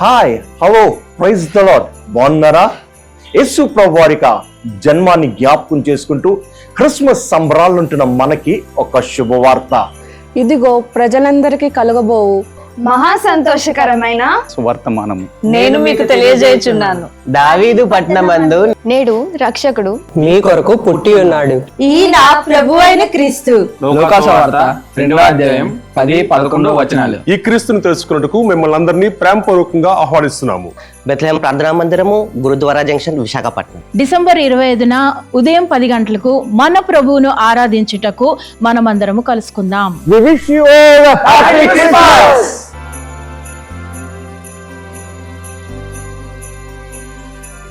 Hi hello praise the lord. బాగున్నారా? యేసు ప్రభు వారి జన్మాన్ని జ్ఞాపకం చేసుకుంటూ క్రిస్మస్ సంబరాలుంటున్న మనకి ఒక శుభవార్త. ఇదిగో ప్రజలందరికీ కలుగబోవు మహా సంతోషకరమైన సువర్తమానము నేను మీకు తెలియజేయుచున్నాను. దావీదు పట్టణమందు నేడు రక్షకుడు మీ కొరకు పుట్టి ఉన్నాడు. ఈయన ప్రభు అయిన క్రీస్తు. లోకాసువార్త 2వ అధ్యాయం 10-11 వచనాలు. ఈ క్రీస్తుని తెలుసుకున్నట్టుకు మిమ్మల్ని అందరినీ ప్రేమపూర్వకంగా ఆహ్వానిస్తున్నాము. బెత్లెహేం ప్రార్థనా మందిరము, గురుద్వారా జంక్షన్, విశాఖపట్నం. డిసెంబర్ 25న ఉదయం 10 గంటలకు మన ప్రభువును ఆరాధించుటకు మనమందరము కలుసుకుందాం. We wish you all a happy Christmas.